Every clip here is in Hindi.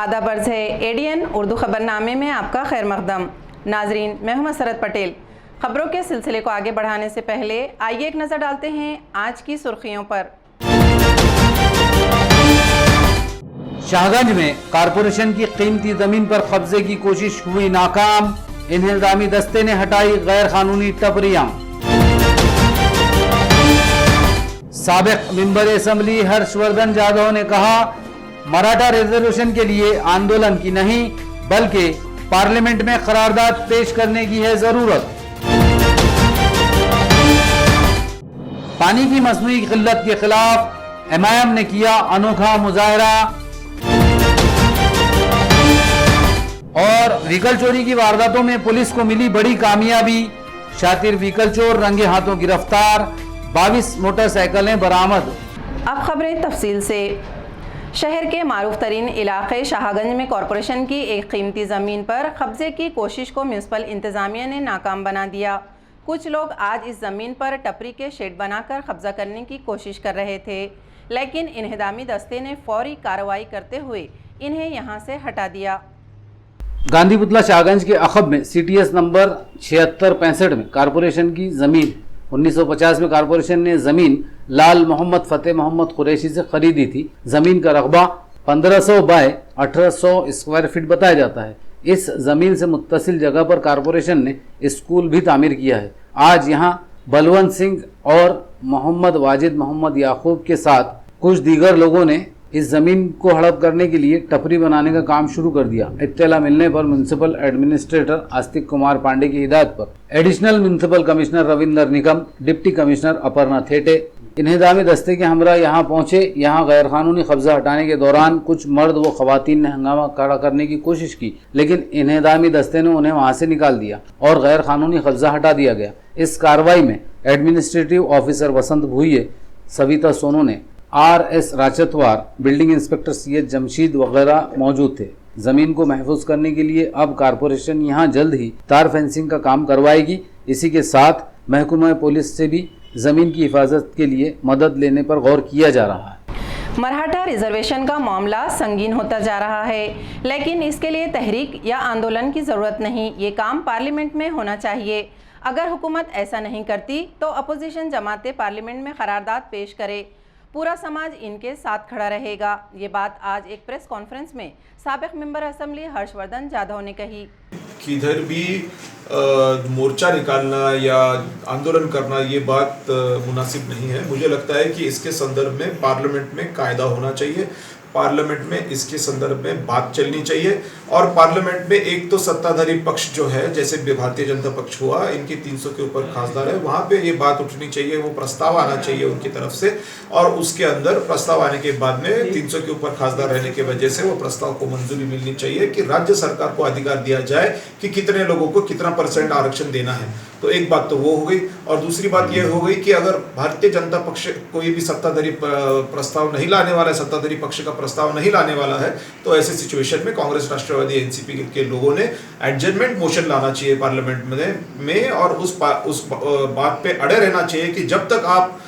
आदाब अर्ज़ है एडीएन उर्दू खबरनामे में आपका खैर मकदम। नाजरीन, मैं हूं मसरत पटेल। खबरों के सिलसिले को आगे बढ़ाने से पहले आइए एक नज़र डालते हैं आज की सुर्खियों पर। शाहगंज में कारपोरेशन की कीमती जमीन पर कब्जे की कोशिश हुई नाकाम, इंतजामी दस्ते ने हटाई गैर कानूनी टपरियां। साबिक मेंबर असेंबली हर्षवर्धन जाधव ने कहा, मराठा रिजर्वेशन के लिए आंदोलन की नहीं बल्कि पार्लियामेंट में करारदाद पेश करने की है जरूरत। पानी की मसनूई किल्लत के खिलाफ एमआईएम ने किया अनोखा मुजाहरा। और व्हीकल चोरी की वारदातों में पुलिस को मिली बड़ी कामयाबी, शातिर व्हीकल चोर रंगे हाथों गिरफ्तार, 22 मोटरसाइकिलें बरामद। अब खबरें तफसील से। शहर के मारूफ तरीन इलाके शाहगंज में कॉरपोरेशन की एक कीमती ज़मीन पर कब्जे की कोशिश को म्यूनसिपल इंतज़ामिया ने नाकाम बना दिया। कुछ लोग आज इस ज़मीन पर टपरी के शेड बनाकर कब्जा करने की कोशिश कर रहे थे, लेकिन इंहदामी दस्ते ने फौरी कार्रवाई करते हुए इन्हें यहां से हटा दिया। गांधी पुतला शाहगंज के अखब में सीटीएस नंबर 7665 में कारपोरेशन की ज़मीन 1950 में कारपोरेशन ने ज़मीन लाल मोहम्मद फ़तेह मोहम्मद कुरैशी से खरीदी थी। ज़मीन का रकबा 1500 बाय 1800 स्क्वायर फीट बताया जाता है। इस ज़मीन से मुत्तसिल जगह पर कारपोरेशन ने स्कूल भी तामीर किया है। आज यहाँ बलवंत सिंह और मोहम्मद वाजिद मोहम्मद याकूब के साथ कुछ दीगर लोगों ने इस ज़मीन को हड़प करने के लिए टपरी बनाने का काम शुरू कर दिया। इत्तला मिलने पर म्यूनसिपल एडमिनिस्ट्रेटर आस्तिक कुमार पांडे की हिदायत पर additional municipal commissioner Ravinder Nikam, deputy commissioner Aparna Thete, इंहदामी दस्ते के हमरा यहाँ पहुंचे। यहाँ गैर कानूनी कब्जा हटाने के दौरान कुछ मर्द व खवातीन ने हंगामा खड़ा करने की कोशिश की, लेकिन इंहदामी दस्ते ने उन्हें वहाँ से निकाल दिया और गैर कानूनी कब्जा हटा दिया गया। इस कार्रवाई में एडमिनिस्ट्रेटिव ऑफिसर वसंत भूये, सविता सोनू ने, RS Rachatwar, building inspector CH Jamshed वगैरह मौजूद थे। जमीन को महफूज करने के लिए अब कारपोरेशन यहां जल्द ही तार फेंसिंग का काम करवाएगी। इसी के साथ महकमा पुलिस से भी जमीन की हिफाजत के लिए मदद लेने पर गौर किया जा रहा है। मराठा रिजर्वेशन का मामला संगीन होता जा रहा है, लेकिन इसके लिए तहरीक या आंदोलन की जरूरत नहीं। ये काम पार्लियामेंट में होना चाहिए। अगर हुकूमत ऐसा नहीं करती तो अपोजिशन जमातें पार्लियामेंट में करारदाद पेश करे। पूरा समाज इनके साथ खड़ा रहेगा। ये बात आज एक प्रेस कॉन्फ्रेंस में साबिक मेंबर असेंबली हर्षवर्धन जाधव ने कही। किधर भी मोर्चा निकालना या आंदोलन करना ये बात मुनासिब नहीं है। मुझे लगता है कि इसके संदर्भ में पार्लियामेंट में कायदा होना चाहिए, पार्लियामेंट में इसके संदर्भ में बात चलनी चाहिए और पार्लियामेंट में एक तो सत्ताधारी पक्ष जो है, जैसे भारतीय जनता पक्ष हुआ, इनके 300 के ऊपर खासदार है, वहाँ पे ये बात उठनी चाहिए, वो प्रस्ताव आना चाहिए उनकी तरफ से और उसके अंदर प्रस्ताव आने के बाद में 300 के ऊपर खासदार रहने की वजह से वो प्रस्ताव को मंजूरी मिलनी चाहिए कि राज्य सरकार को अधिकार दिया जाए कि कितने लोगों को कितना % आरक्षण देना है। तो एक बात तो वो हो गई और दूसरी बात ये हो गई कि अगर भारतीय जनता पक्ष कोई भी सत्ताधारी प्रस्ताव नहीं लाने वाला है, सत्ताधारी पक्ष का प्रस्ताव नहीं लाने वाला है, तो ऐसे सिचुएशन में कांग्रेस, राष्ट्रवादी, एनसीपी के लोगों ने एडजर्नमेंट मोशन लाना चाहिए पार्लियामेंट में और उस बात पे अड़े रहना चाहिए कि जब तक आप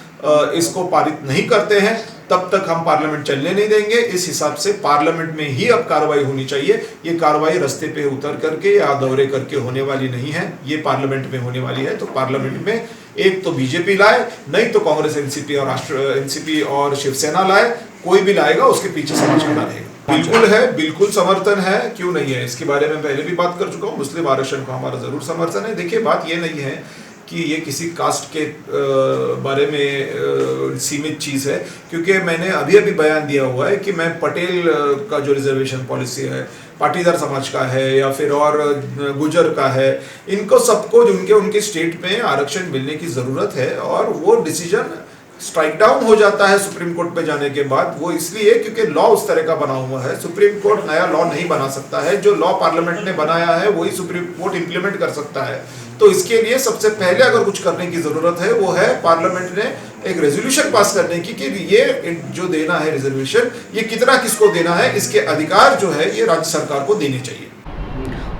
इसको पारित नहीं करते हैं तब तक हम पार्लियामेंट चलने नहीं देंगे। इस हिसाब से पार्लियामेंट में ही अब कार्रवाई होनी चाहिए। ये कार्रवाई रास्ते पे उतर करके या दौरे करके होने वाली नहीं है, ये पार्लियामेंट में होने वाली है। तो पार्लियामेंट में एक तो बीजेपी लाए, नहीं तो कांग्रेस, एनसीपी और शिवसेना लाए, कोई भी लाएगा उसके पीछे समाज खड़ा रहेगा। बिल्कुल है, बिल्कुल समर्थन है, क्यों नहीं है। इसके बारे में पहले भी बात कर चुका हूँ। मुस्लिम आरक्षण को हमारा जरूर समर्थन है। देखिए, बात ये नहीं है कि ये किसी कास्ट के बारे में सीमित चीज़ है, क्योंकि मैंने अभी बयान दिया हुआ है कि मैं पटेल का जो रिजर्वेशन पॉलिसी है, पाटीदार समाज का है या फिर और गुजर का है, इनको सबको उनके स्टेट में आरक्षण मिलने की ज़रूरत है और वो डिसीजन स्ट्राइक डाउन हो जाता है सुप्रीम कोर्ट पे जाने के बाद। वो इसलिए क्योंकि लॉ उस तरह का बना हुआ है। सुप्रीम कोर्ट नया लॉ नहीं बना सकता है, जो लॉ पार्लियामेंट ने बनाया है वही सुप्रीम कोर्ट इंप्लीमेंट कर सकता है। तो इसके लिए सबसे पहले अगर कुछ करने की जरूरत है वो है पार्लियामेंट ने एक रेजोल्यूशन पास करने की कि ये जो देना है रिजर्वेशन, ये कितना किसको देना है, इसके अधिकार जो है ये राज्य सरकार को देने चाहिए।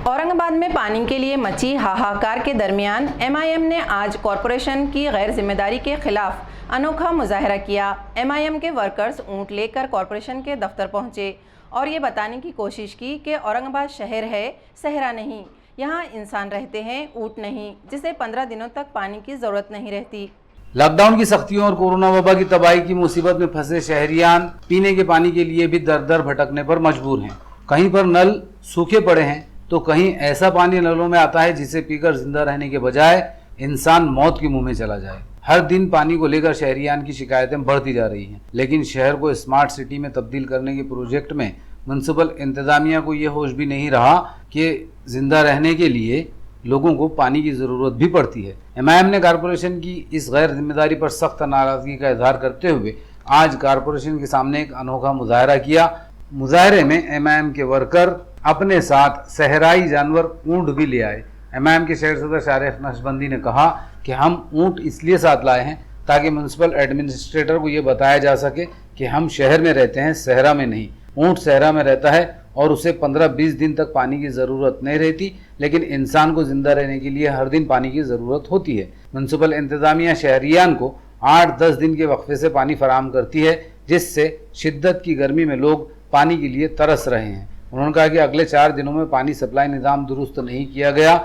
औरंगाबाद में पानी के लिए मची हाहाकार के दरमियान एमआईएम ने आज कॉरपोरेशन की गैर जिम्मेदारी के खिलाफ अनोखा मुजाहरा किया। एमआईएम के वर्कर्स ऊंट लेकर कॉरपोरेशन के दफ्तर पहुंचे और ये बताने की कोशिश की कि औरंगाबाद शहर है, सहरा नहीं। यहाँ इंसान रहते हैं, ऊँट नहीं, जिसे 15 दिनों तक पानी की ज़रूरत नहीं रहती। लॉकडाउन की सख्तियों और कोरोना वबा की तबाही की मुसीबत में फंसे शहरियान पीने के पानी के लिए भी दर दर भटकने पर मजबूर हैं। कहीं पर नल सूखे पड़े हैं तो कहीं ऐसा पानी नलों में आता है जिसे पीकर जिंदा रहने के बजाय इंसान मौत के मुंह में चला जाए। हर दिन पानी को लेकर शहरियान की शिकायतें बढ़ती जा रही हैं, लेकिन शहर को स्मार्ट सिटी में तब्दील करने के प्रोजेक्ट में म्युनिसिपल इंतजामिया को यह होश भी नहीं रहा कि जिंदा रहने के लिए लोगों को पानी की ज़रूरत भी पड़ती है। एमआईएम ने कारपोरेशन की इस गैर जिम्मेदारी पर सख्त नाराज़गी का इजहार करते हुए आज कारपोरेशन के सामने एक अनोखा मुजाहरा किया। मुजाहरे में एमआईएम के वर्कर अपने साथ सहराई जानवर ऊँट भी ले आए। एमआईएम के शहर सदर शारिफ नक्शबंदी ने कहा कि हम ऊँट इसलिए साथ लाए हैं ताकि म्युनिसिपल एडमिनिस्ट्रेटर को ये बताया जा सके कि हम शहर में रहते हैं, सहरा में नहीं। ऊँट सहरा में रहता है और उसे 15-20 दिन तक पानी की ज़रूरत नहीं रहती, लेकिन इंसान को जिंदा रहने के लिए हर दिन पानी की ज़रूरत होती है। म्युनिसिपल इंतजामिया शहरियान को 8-10 दिन के वक्फे से पानी फराहम करती है, जिससे शिद्दत की गर्मी में लोग पानी के लिए तरस रहे हैं। उन्होंने कहा कि अगले 4 दिनों में पानी सप्लाई निज़ाम दुरुस्त नहीं किया गया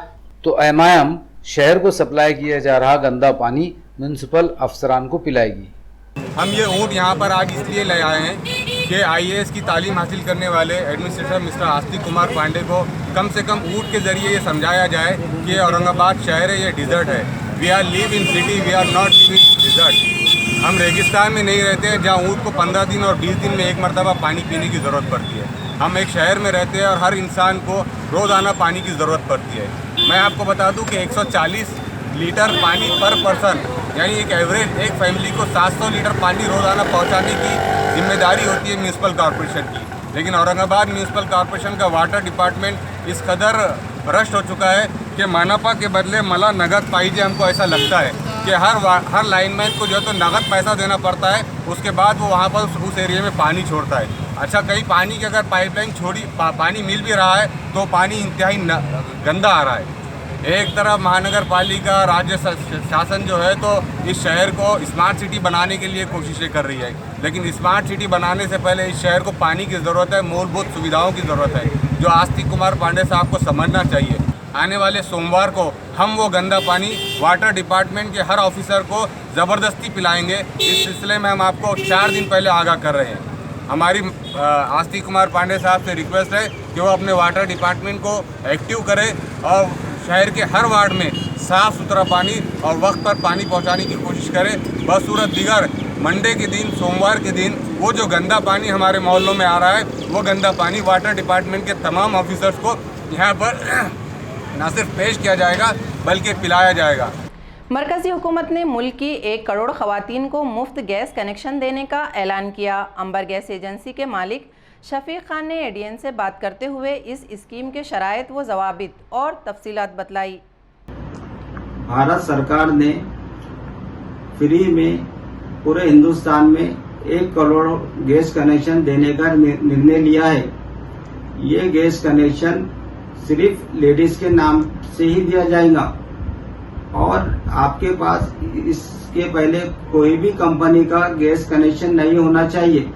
तो एमआईएम शहर को सप्लाई किया जा रहा गंदा पानी म्युनिसिपल अफसरान को पिलाएगी। हम ये ऊँट यहाँ पर आज इसलिए ले आए हैं कि आईएएस की तालीम हासिल करने वाले एडमिनिस्ट्रेटर मिस्टर आस्तिक कुमार पांडे को कम से कम ऊँट के ज़रिए ये समझाया जाए कि औरंगाबाद शहर है, ये डिज़र्ट है। We are live in city, we are not live in desert. हम रेगिस्तान में नहीं रहते हैं जहाँ ऊँट को 15 दिन और 20 दिन में एक मरतबा पानी पीने की ज़रूरत पड़ती है। हम एक शहर में रहते हैं और हर इंसान को रोज़ाना पानी की ज़रूरत पड़ती है। मैं आपको बता दूं कि 140 लीटर पानी पर पर्सन, यानी एक एवरेज एक फैमिली को 700 लीटर पानी रोज़ाना पहुंचाने की जिम्मेदारी होती है म्यूनिसिपल कॉरपोरेशन की। लेकिन औरंगाबाद म्यूनिसिपल कॉरपोरेशन का वाटर डिपार्टमेंट इस कदर भ्रष्ट हो चुका है कि मानापा के बदले मला नगद पाइजे। हमको ऐसा लगता है कि हर लाइनमैन को जो है तो नगद पैसा देना पड़ता है, उसके बाद वो वहाँ पर उस एरिया में पानी छोड़ता है। अच्छा, कहीं पानी की अगर पाइपलाइन छोड़ी पानी मिल भी रहा है तो पानी इंतहाई गंदा आ रहा है। एक तरफ महानगर पालिका राज्य शासन जो है तो इस शहर को स्मार्ट सिटी बनाने के लिए कोशिशें कर रही है, लेकिन स्मार्ट सिटी बनाने से पहले इस शहर को पानी की ज़रूरत है, मूलभूत सुविधाओं की ज़रूरत है, जो आस्तिक कुमार पांडे साहब को समझना चाहिए। आने वाले सोमवार को हम वो गंदा पानी वाटर डिपार्टमेंट के हर ऑफिसर को ज़बरदस्ती पिलाएंगे। इस सिलसिले में हम आपको 4 दिन पहले आगाह कर रहे हैं। हमारी आस्तिक कुमार पांडे साहब से रिक्वेस्ट है कि वो अपने वाटर डिपार्टमेंट को एक्टिव करें और शहर के हर वार्ड में साफ़ सुथरा पानी और वक्त पर पानी पहुंचाने की कोशिश करें। बसूरत दीगर मंडे के दिन, सोमवार के दिन वो जो गंदा पानी हमारे मोहल्लों में आ रहा है, वो गंदा पानी वाटर डिपार्टमेंट के तमाम ऑफिसर्स को यहाँ पर न सिर्फ पेश किया जाएगा बल्कि पिलाया जाएगा। मरकजी हुकूमत ने मुल्क की 1 करोड़ खवातीन को मुफ्त गैस कनेक्शन देने का ऐलान किया। अंबर गैस एजेंसी के मालिक शफीक खान ने एडीएन से बात करते हुए इस स्कीम के शराइत व जवाबित और तफसीलात बतलाई। भारत सरकार ने फ्री में पूरे हिंदुस्तान में 1 करोड़ गैस कनेक्शन देने का निर्णय लिया है। ये गैस कनेक्शन सिर्फ लेडीज के नाम से ही दिया जाएगा और आपके पास इसके पहले कोई भी कंपनी का गैस कनेक्शन नहीं होना चाहिए।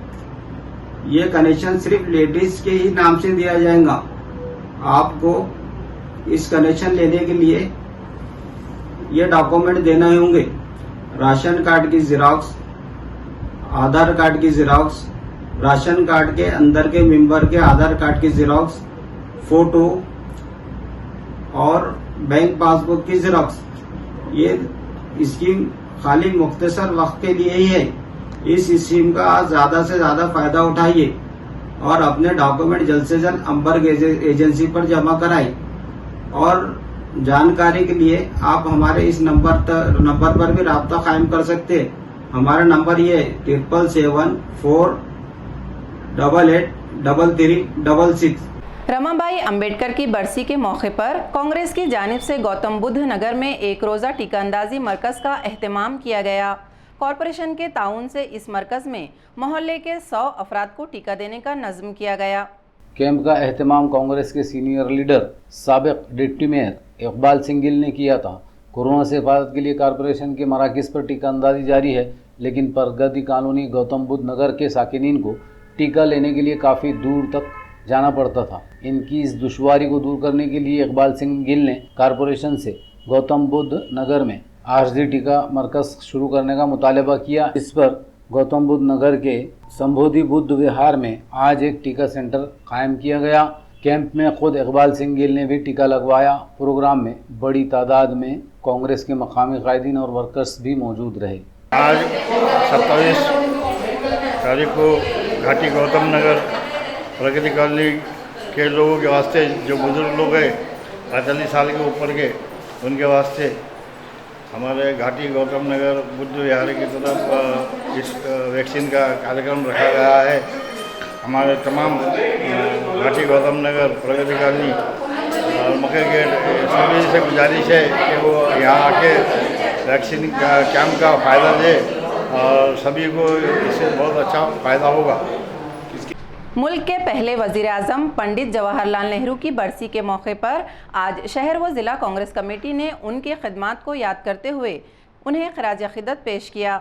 ये कनेक्शन सिर्फ लेडीज के ही नाम से दिया जाएगा। आपको इस कनेक्शन लेने के लिए ये डॉक्यूमेंट देने होंगे: राशन कार्ड की जेरॉक्स, आधार कार्ड की जेरॉक्स, राशन कार्ड के अंदर के मेंबर के आधार कार्ड की जेरॉक्स, फोटो और बैंक पासबुक की जेरॉक्स। ये स्कीम खाली मुख्तसर वक्त के लिए ही है। इस स्कीम का ज्यादा से ज्यादा फायदा उठाइए और अपने डॉक्यूमेंट जल्द से जल्द अंबर एजेंसी पर जमा कराएं। और जानकारी के लिए आप हमारे इस नंबर पर भी राब्ता कायम कर सकते हैं। हमारा नंबर ये है 777-488-3366। रमाबाई अंबेडकर की बरसी के मौके पर कांग्रेस की जानिब से गौतम बुद्ध नगर में एक रोज़ा टीकांदाजी मरकज़ का एहतमाम किया गया। कॉरपोरेशन के ताउन से इस मरकज़ में मोहल्ले के 100 अफराद को टीका देने का नज़्म किया गया। कैंप का एहतमाम कांग्रेस के सीनियर लीडर साबिक डिप्टी मेयर इकबाल सिंह गिल ने किया था। कोरोना से हिफाजत के लिए कॉरपोरेशन के मराकज़ पर टीका अंदाजी जारी है, लेकिन प्रगति कॉलोनी गौतम बुद्ध नगर के साकिनीन को टीका लेने के लिए काफ़ी दूर तक जाना पड़ता था। इनकी इस दुश्वारी को दूर करने के लिए इकबाल सिंह गिल ने कॉरपोरेशन से गौतम बुद्ध नगर में आरजी टीका मरकज़ शुरू करने का मुतालबा किया। इस पर गौतम बुद्ध नगर के संबोधि बुद्ध विहार में आज एक टीका सेंटर कायम किया गया। कैंप में खुद इकबाल सिंह गिल ने भी टीका लगवाया। प्रोग्राम में बड़ी तादाद में कांग्रेस के मकामी कायदीन और वर्कर्स भी मौजूद रहे। आज 27 तारीख को घाटी गौतम नगर प्रगति कॉलोनी के लोगों के वास्ते, जो बुजुर्ग लोग हैं 45 साल के ऊपर के, उनके वास्ते हमारे घाटी गौतम नगर बुद्ध विहार की तरफ इस वैक्सीन का कार्यक्रम रखा गया है। हमारे तमाम घाटी गौतम नगर प्रगति कॉलोनी और मकर गेट सभी से गुजारिश है कि वो यहाँ आके वैक्सीन का कैंप का फ़ायदा दे और सभी को इससे बहुत अच्छा फ़ायदा होगा। मुल्क के पहले वजीर आज़म पंडित जवाहरलाल नेहरू की बरसी के मौके पर आज शहर व ज़िला कांग्रेस कमेटी ने उनकी खिदमात को याद करते हुए उन्हें खराज अक़ीदत पेश किया।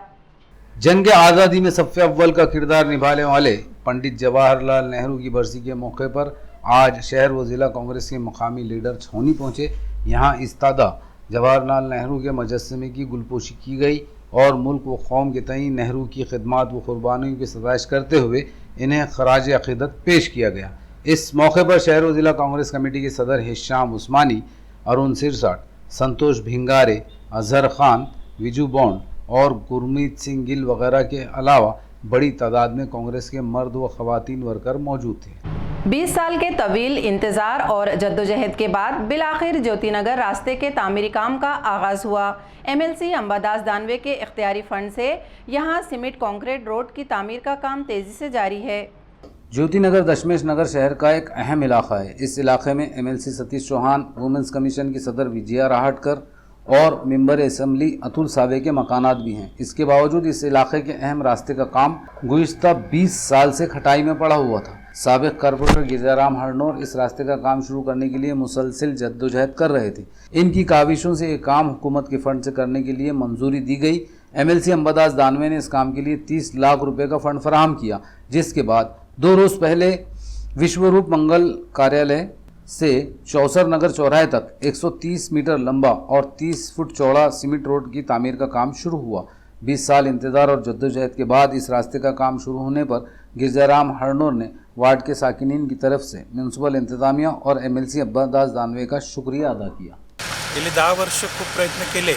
जंग आज़ादी में सफ़े अव्वल का किरदार निभाने वाले पंडित जवाहरलाल नेहरू की बरसी के मौके पर आज शहर व ज़िला कांग्रेस के मकामी लीडर छौनी पहुँचे। यहाँ इस्तादा जवाहरलाल नेहरू के मुजस्समे की गुलपोशी की गई और मुल्क व कौम के तई नेहरू की खिदमात व कुर्बानियों की सताइश करते हुए इन्हें खराज अक़ीदत पेश किया गया। इस मौके पर शहर व ज़िला कांग्रेस कमेटी के सदर हिशाम उस्मानी, अरुण सिरसाट, संतोष भिंगारे, अजहर खान, विजू बॉन्ड और गुरमीत सिंह गिल वगैरह के अलावा बड़ी तादाद में कांग्रेस के मर्द व ख़वातीन वर्कर मौजूद थे। 20 साल के तवील इंतज़ार और जद्दोजहद के बाद बिलाखिर ज्योतिनगर रास्ते के तामीरी काम का आगाज़ हुआ। MLC अंबादास दानवे के इख्तियारी फंड से यहाँ सीमेंट कंक्रीट रोड की तामीर का काम तेज़ी से जारी है। ज्योतिनगर दशमेश नगर शहर का एक अहम इलाका है। इस इलाके में MLC Satish Chauhan, women's commission की सदर विजया राहटकर और मेंबर असम्बली अतुल सावे के मकानात भी हैं। इसके बावजूद इस इलाके के अहम रास्ते का काम गुज़िश्ता 20 साल से खटाई में पड़ा हुआ था। साबिक़ कारपोरेटर गिरजाराम हरनौर इस रास्ते का काम शुरू करने के लिए मुसलसिल जद्दोजहद कर रहे थे। इनकी काविशों से ये काम हुकूमत के फंड से करने के लिए मंजूरी दी गई। MLC अंबादास दानवे ने इस काम के लिए 30 लाख रुपए का फंड फराहम किया, जिसके बाद 2 रोज़ पहले विश्वरूप मंगल कार्यालय से चौसर नगर चौराहे तक 130 मीटर लंबा और 30 फुट चौड़ा सीमेंट रोड की तामीर का काम शुरू हुआ। 20 साल इंतजार और जद्दोजहद के बाद इस रास्ते का काम शुरू होने पर गिरजाराम हरनौर ने वार्ड के साकिनीन की तरफ से म्युनिसिपल इंतजामिया और MLC अंबादास दानवे का शुक्रिया अदा किया। गेली 10 वर्ष खूप प्रयत्न केले,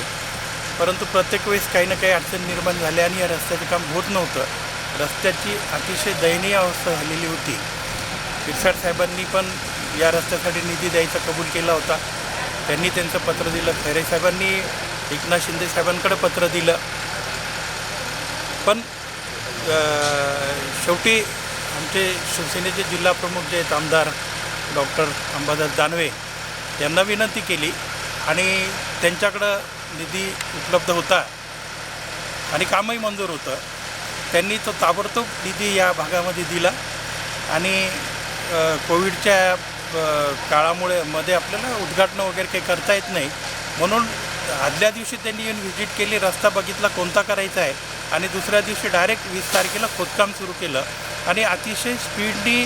परंतु प्रत्येक वेळेस काही ना काही अडचण निर्माण झाल्या आणि या रस्त्याचं काम होत नव्हतं। रस्त्याची अतिशय दयनीय अवस्था झालेली होती। पिरसाट साहेबांनी पण या रस्त्यासाठी निधी द्यायचा कबूल केला होता। त्यांनी त्यांचं पत्र दिलं, खैरे साहेबांनी एकनाथ शिंदे साहेबांकडे पत्र दिलं, पण शेवटी आमचे शिवसेनेचे जिल्हा प्रमुख जे आहेत आमदार डॉक्टर अंबादास दानवे यांना विनंती केली आणि त्यांच्याकडं निधी उपलब्ध होता आणि कामही मंजूर होतं। त्यांनी तो ताबडतोब निधी या भागामध्ये दिला आणि कोविडच्या काळामुळे मध्ये आपल्याला उद्घाटन वगैरे काही करता येत नाही, म्हणून आदल्या दिवशी त्यांनी येऊन व्हिजिट केली, रस्ता बघितला कोणता करायचा आहे आणि दुसऱ्या दिवशी डायरेक्ट 20 तारखेला खोदकाम सुरू केलं आणि अतिशय स्पीडनी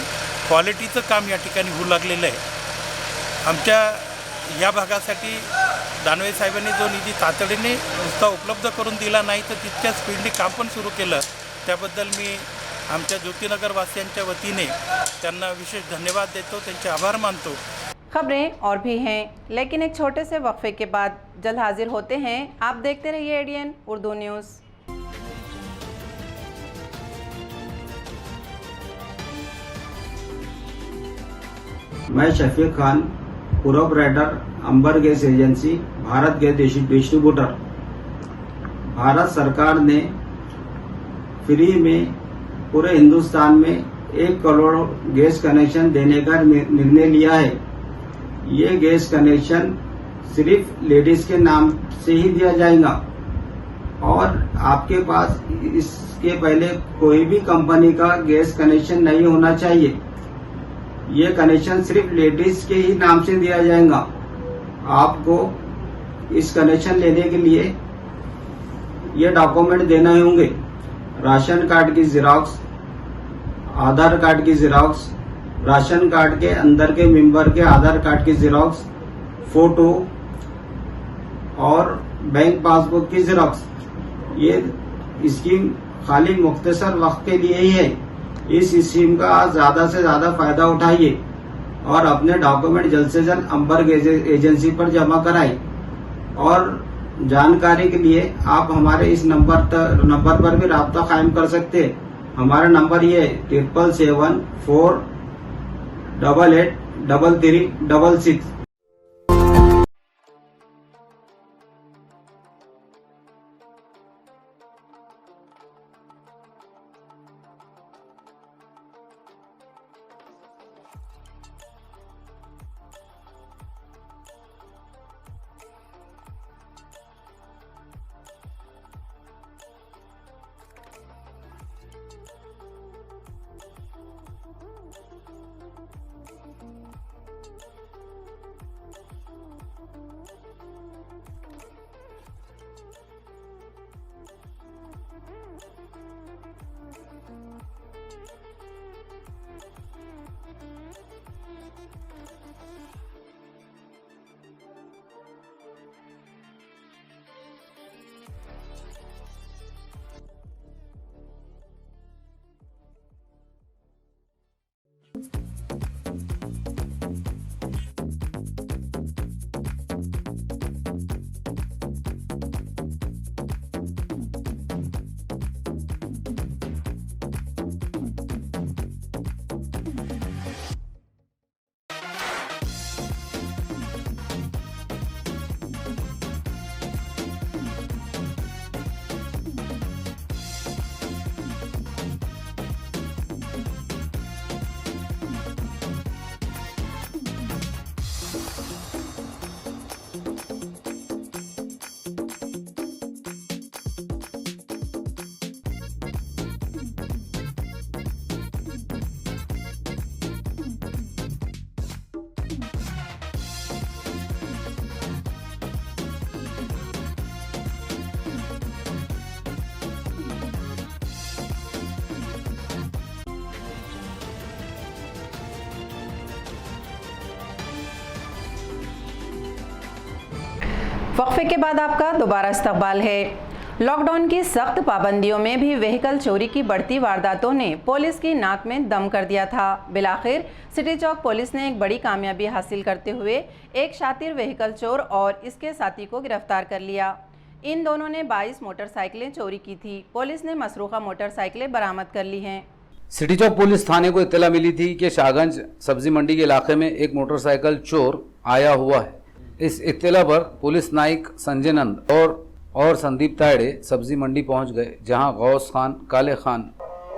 क्वालिटीचं काम या ठिकाणी होऊ लागलेलं आहे। आमच्या या भागासाठी दानवे साहेबांनी जो निधी तातडीने नुसता उपलब्ध करून दिला नाही तर तितक्या स्पीडनी काम पण सुरू केलं, त्याबद्दल मी आमच्या ज्योतिनगर वासियांच्या वतीने त्यांना विशेष धन्यवाद देतो, त्यांचे आभार मानतो। खबरें और भी हैं, लेकिन एक छोटे से वक्फे के बाद जल्द हाजिर होते हैं। आप देखते रहिए ADN उर्दू न्यूज़। मैं Shafiq Khan, proprietor Ambar gas agency, Bharat gas distributor. Bharat सरकार ने फ्री में पूरे हिंदुस्तान में 1 करोड़ गैस कनेक्शन देने का निर्णय लिया है। ये गैस कनेक्शन सिर्फ लेडीज के नाम से ही दिया जाएगा और आपके पास इसके पहले कोई भी कंपनी का गैस कनेक्शन नहीं होना चाहिए। ये कनेक्शन सिर्फ लेडीज के ही नाम से दिया जाएगा। आपको इस कनेक्शन लेने के लिए ये डॉक्यूमेंट देने होंगे: राशन कार्ड की जेरॉक्स, आधार कार्ड की जेरॉक्स, राशन कार्ड के अंदर के मेंबर के आधार कार्ड की जेरॉक्स, फोटो और बैंक पासबुक की जेरॉक्स। ये स्कीम खाली मुख्तसर वक्त के लिए ही है। इस स्कीम का आज ज्यादा से ज्यादा फायदा उठाइए और अपने डॉक्यूमेंट जल्द से जल्द अंबर्ग एजेंसी पर जमा कराएं। और जानकारी के लिए आप हमारे इस नंबर पर भी राब्ता कायम कर सकते हैं। हमारा नंबर ये 7774883366। वक्फे के बाद आपका दोबारा इस्तकबाल है। लॉकडाउन की सख्त पाबंदियों में भी व्हीकल चोरी की बढ़ती वारदातों ने पुलिस की नाक में दम कर दिया था। बिलाखिर सिटी चौक पुलिस ने एक बड़ी कामयाबी हासिल करते हुए एक शातिर व्हीकल चोर और इसके साथी को गिरफ्तार कर लिया। इन दोनों ने 22 मोटरसाइकिलें चोरी की थी। पुलिस ने मसरूखा मोटरसाइकिलें बरामद कर ली हैं। सिटी चौक पुलिस थाने को इत्तला मिली थी कि शाहगंज सब्जी मंडी के इलाके में एक मोटरसाइकिल चोर आया हुआ है। इस इत्तला पर पुलिस नाइक संजय नंद और संदीप तायड़े सब्जी मंडी पहुंच गए, जहां गौस खान काले खान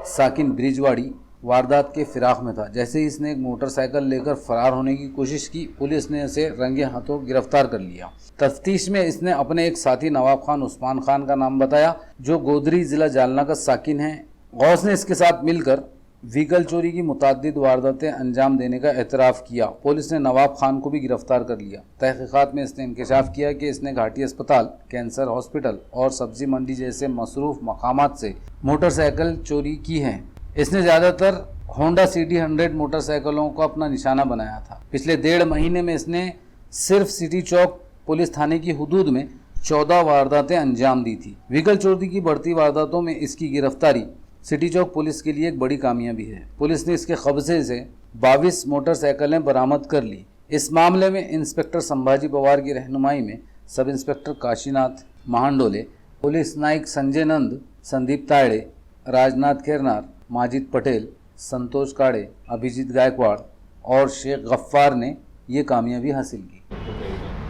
साकिन ब्रिजवाड़ी वारदात के फिराक में था। जैसे ही इसने एक मोटरसाइकिल लेकर फरार होने की कोशिश की, पुलिस ने इसे रंगे हाथों गिरफ्तार कर लिया। तफ्तीश में इसने अपने एक साथी नवाब खान उस्मान खान का नाम बताया, जो गोदरी जिला जालना का साकिन है। गौस ने इसके साथ मिलकर व्हीकल चोरी की मुताद्दिद वारदातें अंजाम देने का एतराफ़ किया। पुलिस ने नवाब खान को भी गिरफ्तार कर लिया। तहकीकात में इसने इंकशाफ किया कि इसने घाटी अस्पताल, कैंसर हॉस्पिटल और सब्जी मंडी जैसे मसरूफ मकामात से मोटरसाइकिल चोरी की हैं। इसने ज़्यादातर होंडा सिटी 100 मोटरसाइकिलों को अपना निशाना बनाया था। पिछले 1.5 महीने में इसने सिर्फ सिटी चौक पुलिस थाने की हुदूद में 14 वारदातें अंजाम दी थी। व्हीकल चोरी की बढ़ती वारदातों में इसकी गिरफ्तारी सिटी चौक पुलिस के लिए एक बड़ी कामयाबी है। पुलिस ने इसके कब्जे से 22 मोटरसाइकिलें बरामद कर ली। इस मामले में इंस्पेक्टर संभाजी पवार की रहनुमाई में sub inspector Kashinath Mahandole, police naik Sanjay Nand, Sandeep Tayade, Rajnath Kharnar, Majid Patel, Santosh Kade, Abhijeet Gaikwad और शेख गफ्फार ने ये कामयाबी हासिल की।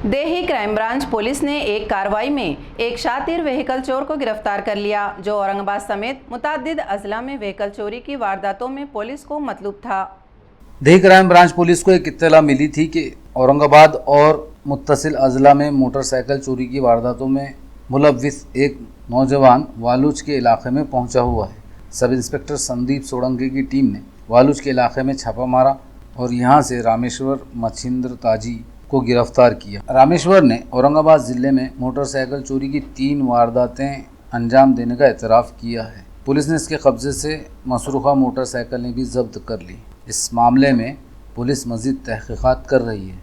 देही क्राइम ब्रांच पुलिस ने एक कार्रवाई में एक शातिर व्हीकल चोर को गिरफ्तार कर लिया, जो औरंगाबाद समेत मुताद्दिद अजला में व्हीकल चोरी की वारदातों में पुलिस को मतलूब था। देही क्राइम ब्रांच पुलिस को एक इत्तला मिली थी कि औरंगाबाद और मुत्तसिल अजला में मोटरसाइकिल चोरी की वारदातों में मुलव्विस एक नौजवान वालूज के इलाके में पहुंचा हुआ है। सब इंस्पेक्टर संदीप सोलंकी की टीम ने वालूज के इलाके में छापा मारा और यहां से रामेश्वर मच्छिंद्र ताजी को गिरफ्तार किया। रामेश्वर ने औरंगाबाद ज़िले में मोटरसाइकिल चोरी की 3 वारदातें अंजाम देने का एतराफ़ किया है। पुलिस ने इसके कब्जे से मसरूखा मोटरसाइकिलें भी जब्त कर ली। इस मामले में पुलिस मज़ीद तहकीकात कर रही है।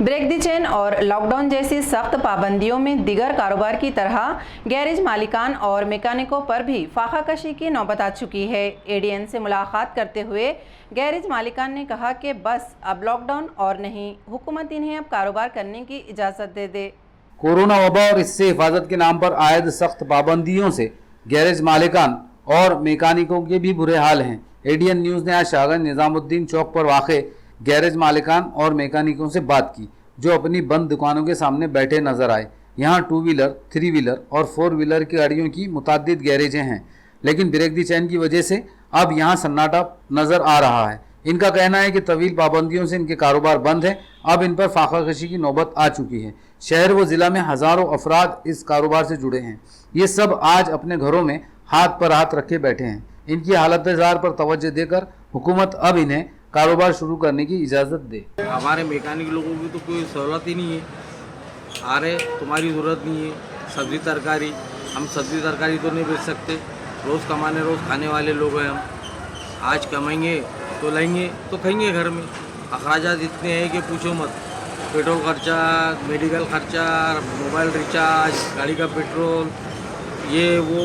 ब्रेक द चेन और लॉकडाउन जैसी सख्त पाबंदियों में दिगर कारोबार की तरह गैरेज मालिकान और मैकेनिकों पर भी फाखाकशी की नौबत आ चुकी है। एडीएन से मुलाकात करते हुए गैरेज मालिकान ने कहा कि बस अब लॉकडाउन और नहीं, हुकूमत इन्हें अब कारोबार करने की इजाज़त दे दे। कोरोना वबा और इससे हिफाजत के नाम पर आयद सख्त पाबंदियों से गैरेज मालिकान और मैकेनिकों के भी बुरे हाल हैं। एडीएन न्यूज़ ने आज शाहगंज निज़ामुद्दीन चौक पर वाक़े गैरेज मालिकान और मैकेनिकों से बात की, जो अपनी बंद दुकानों के सामने बैठे नजर आए। यहाँ 2 व्हीलर, 3 व्हीलर और 4 व्हीलर की गाड़ियों की मुताद्दिद गैरेजें हैं, लेकिन ब्रेक दी चैन की वजह से अब यहाँ सन्नाटा नज़र आ रहा है। इनका कहना है कि तवील पाबंदियों से इनके कारोबार बंद है। अब इन पर फाखाकशी की नौबत आ चुकी है। शहर व ज़िला में हज़ारों अफराद इस कारोबार से जुड़े हैं। ये सब आज अपने घरों में हाथ पर हाथ रखे बैठे हैं। इनकी हालत जार पर तवज्जो देकर हुकूमत अब इन्हें कारोबार शुरू करने की इजाज़त दे। हमारे मैकेनिक लोगों की तो कोई सहूलत ही नहीं है। आ रहे तुम्हारी ज़रूरत नहीं है, सब्ज़ी तरकारी, हम सब्ज़ी तरकारी तो नहीं बेच सकते। रोज़ कमाने रोज़ खाने वाले लोग हैं हम। आज कमाएंगे तो लेंगे तो खाएंगे घर में। अखराजात इतने हैं कि पूछो मत। पेट्रोल खर्चा, मेडिकल खर्चा, मोबाइल रिचार्ज, गाड़ी का पेट्रोल, ये वो,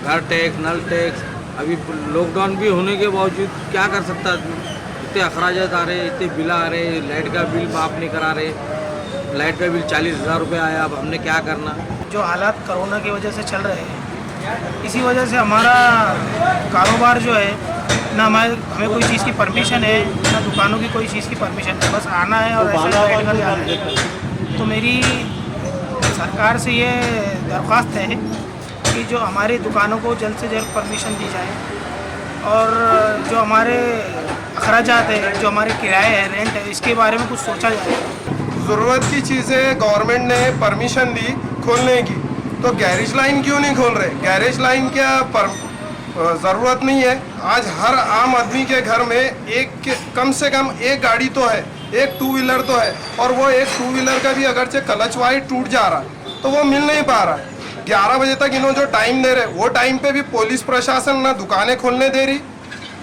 घर टैक्स, नल टैक्स। अभी लॉकडाउन भी होने के बावजूद क्या कर सकता आदमी? इतने अखराजात आ रहे, इतने बिल आ रहे, लाइट का बिल माफ़ नहीं करा रहे। लाइट का बिल 40,000 रुपये आया। अब हमने क्या करना? जो हालात कोरोना की वजह से चल रहे हैं, इसी वजह से हमारा कारोबार जो है ना, हमें कोई चीज़ की परमिशन है ना, दुकानों की कोई चीज़ की परमिशन है। बस आना है और ऐसा बैठ कर जाना है। तो मेरी सरकार से ये दरख्वास्त है कि जो हमारी दुकानों को जल्द से जल्द परमिशन दी जाए और जो हमारे अखराजात है, जो हमारे किराए हैं, रेंट है, इसके बारे में कुछ सोचा जाए। ज़रूरत की चीज़ें गवर्नमेंट ने परमिशन दी खोलने की, तो गैरेज लाइन क्यों नहीं खोल रहे? गैरेज लाइन क्या ज़रूरत नहीं है? आज हर आम आदमी के घर में कम से कम एक गाड़ी तो है, एक 2 व्हीलर तो है, और वो एक 2 व्हीलर का भी अगरचे क्लच वायर टूट जा रहा है तो वो मिल नहीं पा रहा है। 11 बजे तक इन्होंने जो टाइम दे रहे, वो टाइम पे भी पुलिस प्रशासन ना दुकानें खोलने दे रही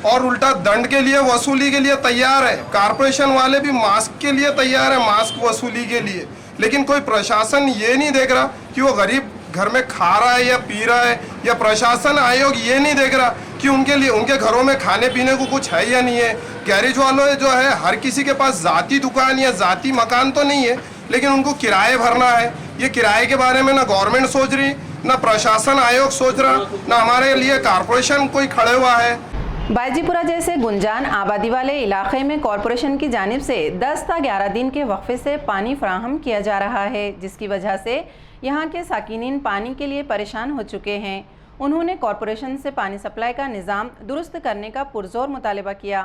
और उल्टा दंड के लिए, वसूली के लिए तैयार है। कारपोरेशन वाले भी मास्क के लिए तैयार है, मास्क वसूली के लिए। लेकिन कोई प्रशासन ये नहीं देख रहा कि वो गरीब घर में खा रहा है या पी रहा है, या प्रशासन आयोग ये नहीं देख रहा कि उनके लिए, उनके घरों में खाने पीने को कुछ है या नहीं है। गैरेज वालों जो है, हर किसी के पास ज़ाती दुकान या ज़ाती मकान तो नहीं है, लेकिन उनको किराए भरना है। ये किराए के बारे में ना गवर्नमेंट सोच रही, ना प्रशासन आयोग सोच रहा, ना हमारे लिए कारपोरेशन कोई खड़े हुआ है। बायजीपुरा जैसे गुंजान आबादी वाले इलाके में कॉरपोरेशन की जानिब से 10 था 11 दिन के वक्फे से पानी फराहम किया जा रहा है, जिसकी वजह से यहाँ के साकिनीन पानी के लिए परेशान हो चुके हैं। उन्होंने कॉरपोरेशन से पानी सप्लाई का निज़ाम दुरुस्त करने का पुरजोर मुतालबा किया।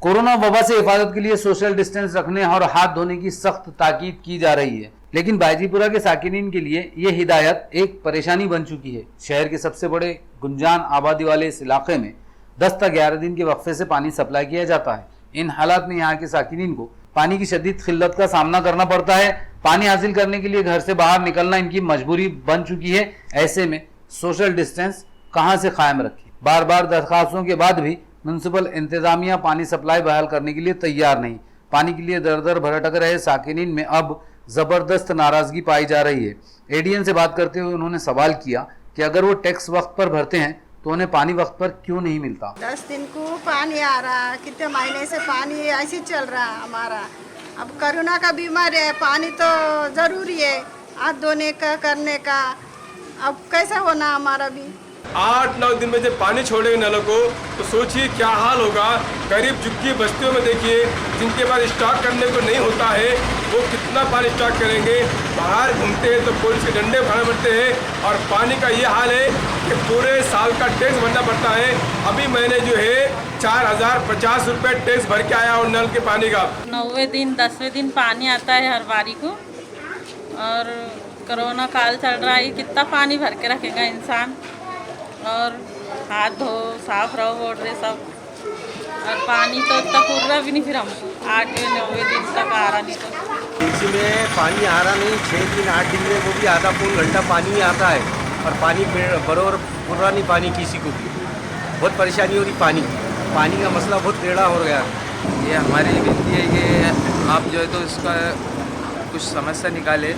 कोरोना वबा से हिफाजत के लिए सोशल डिस्टेंस रखने और हाथ धोने की सख्त ताकीद की जा रही है, लेकिन बायजीपुरा के साकिनीन के लिए ये हिदायत एक परेशानी बन चुकी है। शहर के सबसे बड़े गुंजान आबादी वाले इस इलाके में 10 तक 11 दिन के वक्फे से पानी सप्लाई किया जाता है। इन हालात में यहाँ के साकिनीन को पानी की शदीद किल्लत का सामना करना पड़ता है। पानी हासिल करने के लिए घर से बाहर निकलना इनकी मजबूरी बन चुकी है। ऐसे में सोशल डिस्टेंस कहाँ से कायम रखें? बार बार दरखास्तों के बाद भी म्युनिसिपल इंतजामिया पानी सप्लाई बहाल करने के लिए तैयार नहीं। पानी के लिए दर दर भटक रहे साकिनीन में अब जबरदस्त नाराजगी पाई जा रही है। एडीएन से बात करते हुए उन्होंने सवाल किया कि अगर वो टैक्स वक्त पर भरते हैं तो उन्हें पानी वक्त पर क्यों नहीं मिलता? 10 दिन को पानी आ रहा, कितने महीने से पानी ऐसे चल रहा हमारा। अब कोरोना का बीमारी है, पानी तो ज़रूरी है हाथ धोने का, करने का। अब कैसा होना हमारा भी? 8-9 दिन में जब पानी छोड़ेंगे नलों को तो सोचिए क्या हाल होगा। गरीब झुग्गी बस्तियों में देखिए, जिनके पास स्टॉक करने को नहीं होता है, वो कितना पानी स्टॉक करेंगे। बाहर घूमते हैं तो पुलिस के डंडे भरने पड़ते हैं और पानी का ये हाल है कि पूरे साल का टैक्स भरना पड़ता है। अभी मैंने जो है 4,050 रुपये टैक्स भर के आया और नल के पानी का। 9वें दिन 10वें दिन पानी आता है हर बारी को, और कोरोना काल चल रहा है, कितना पानी भर के रखेगा इंसान। और हाथ धो, साफ रहो, बोल रहे सब। और पानी तो इतना पूरा भी नहीं, फिर हम 8वें 9वें दिन तक आ रहा नहीं। तो इसमें पानी आ रहा नहीं, 6 दिन 8 दिन में वो भी आधा पौन घंटा पानी आता है। और पानी बरोबर पूरा नहीं पानी किसी को भी बहुत परेशानी हो रही पानी का मसला बहुत टेढ़ा हो गया। ये हमारी विनती है कि आप जो है तो इसका कुछ समस्या निकाले।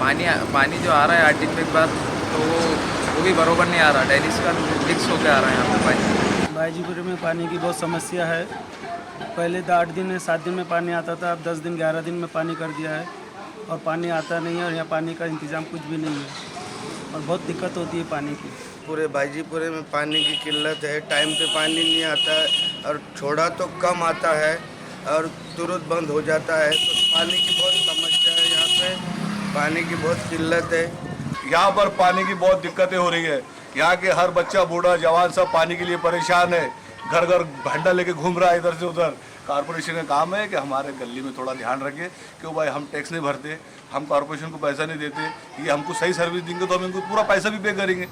पानी जो आ रहा है 8 दिन में एक बार तो वो भी बरोबर नहीं आ रहा, डेली का मिक्स होकर आ रहा है यहाँ पे पानी। बाईजीपुर में पानी की बहुत समस्या है। पहले तो 8 दिन 7 दिन में पानी आता था, अब 10 दिन 11 दिन में पानी कर दिया है और पानी आता नहीं है और यहाँ पानी का इंतज़ाम कुछ भी नहीं है और बहुत दिक्कत होती है पानी की। पूरे बाईजीपुरे में पानी की किल्लत है, टाइम पे पानी नहीं आता है और छोड़ा तो कम आता है और तुरंत बंद हो जाता है। तो पानी की बहुत समस्या है, यहाँ पे पानी की बहुत किल्लत है। यहाँ पर पानी की बहुत दिक्कतें हो रही है। यहाँ के हर बच्चा बूढ़ा जवान सब पानी के लिए परेशान है, घर घर भंडा लेके घूम रहा है इधर से उधर। कॉर्पोरेशन का काम है कि हमारे गली में थोड़ा ध्यान रखे, क्यों भाई हम टैक्स नहीं भरते, हम कॉर्पोरेशन को पैसा नहीं देते, ये हमको सही सर्विस देंगे तो हम इनको पूरा पैसा भी पे करेंगे।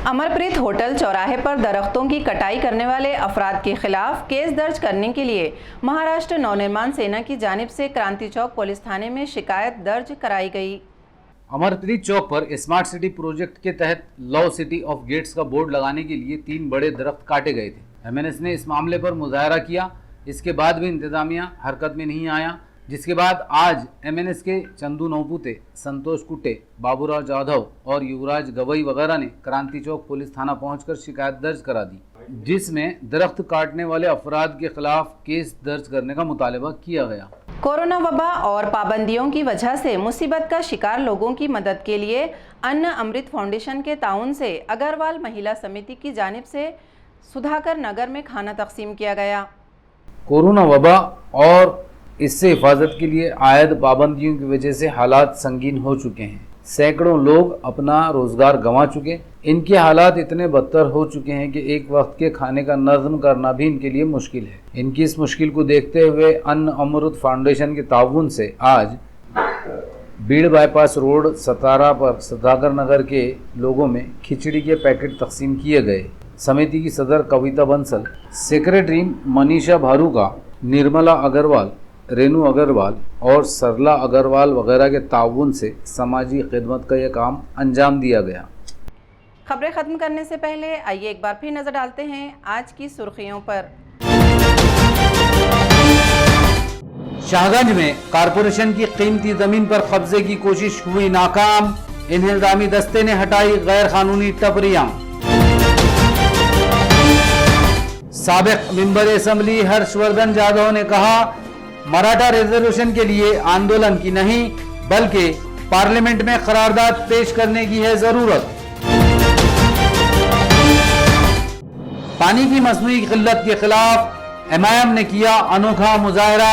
अमरप्रीत होटल चौराहे पर दरख्तों की कटाई करने वाले अफराद के खिलाफ केस दर्ज करने के लिए महाराष्ट्र नवनिर्माण सेना की जानिब से क्रांति चौक पुलिस थाने में शिकायत दर्ज कराई गई। अमरप्रीत चौक पर स्मार्ट सिटी प्रोजेक्ट के तहत लव सिटी ऑफ गेट्स का बोर्ड लगाने के लिए 3 बड़े दरख्त काटे गए थे। एमएनएस ने इस मामले पर मुजाहरा किया, इसके बाद भी इंतजामिया हरकत में नहीं आया, जिसके बाद आज एमएनएस के चंदू नौपुते, संतोष कुट्टे, बाबूराव जाधव और युवराज गवई वगैरह ने क्रांति चौक पुलिस थाना पहुंचकर शिकायत दर्ज करा दी, जिसमें दरख्त काटने वाले अफराद के खिलाफ केस दर्ज करने का मुतालबा किया गया। कोरोना वबा और पाबंदियों की वजह से मुसीबत का शिकार लोगों की मदद के लिए अन्न अमृत फाउंडेशन के ताउन से अग्रवाल महिला समिति की जानिब से सुधाकर नगर में खाना तकसीम किया गया। कोरोना वबा और इससे हिफाजत के लिए आयद पाबंदियों की वजह से हालात संगीन हो चुके हैं। सैकड़ों लोग अपना रोजगार गंवा चुके। इनके हालात इतने बदतर हो चुके हैं कि एक वक्त के खाने का नज़्म करना भी इनके लिए मुश्किल है। इनकी इस मुश्किल को देखते हुए अन्न अमृत फाउंडेशन के ताउन से आज बीड़ बाईपास रोड सतारा पर सुधाकर नगर के लोगों में खिचड़ी के पैकेट तकसीम किए गए। समिति की सदर कविता बंसल, सेक्रेटरी मनीषा भारूका, निर्मला अग्रवाल, रेनू अग्रवाल और सरला अग्रवाल वगैरह के ताउन से समाजी खिदमत का यह काम अंजाम दिया गया। खबरें खत्म करने से पहले आइए एक बार फिर नजर डालते हैं आज की सुर्खियों पर। शाहगंज में कारपोरेशन की कीमती जमीन पर कब्जे की कोशिश हुई नाकाम। इंतजामी दस्ते ने हटाई गैर कानूनी टपरियां। साबिक मेंबर असेंबली हर्षवर्धन जाधव ने कहा, मराठा रिजर्वेशन के लिए आंदोलन की नहीं बल्कि पार्लियामेंट में करारदाद पेश करने की है जरूरत। पानी की मसनूई किल्लत के खिलाफ एमआईएम ने किया अनोखा मुजाहरा।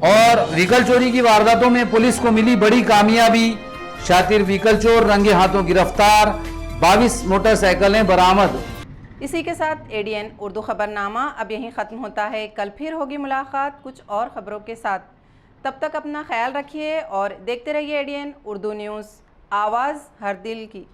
और व्हीकल चोरी की वारदातों में पुलिस को मिली बड़ी कामयाबी। शातिर व्हीकल चोर रंगे हाथों गिरफ्तार, 22 मोटरसाइकिलें बरामद। इसी के साथ एडीएन उर्दू खबरनामा अब यहीं ख़त्म होता है। कल फिर होगी मुलाकात कुछ और खबरों के साथ। तब तक अपना ख्याल रखिए और देखते रहिए एडीएन उर्दू न्यूज़, आवाज़ हर दिल की।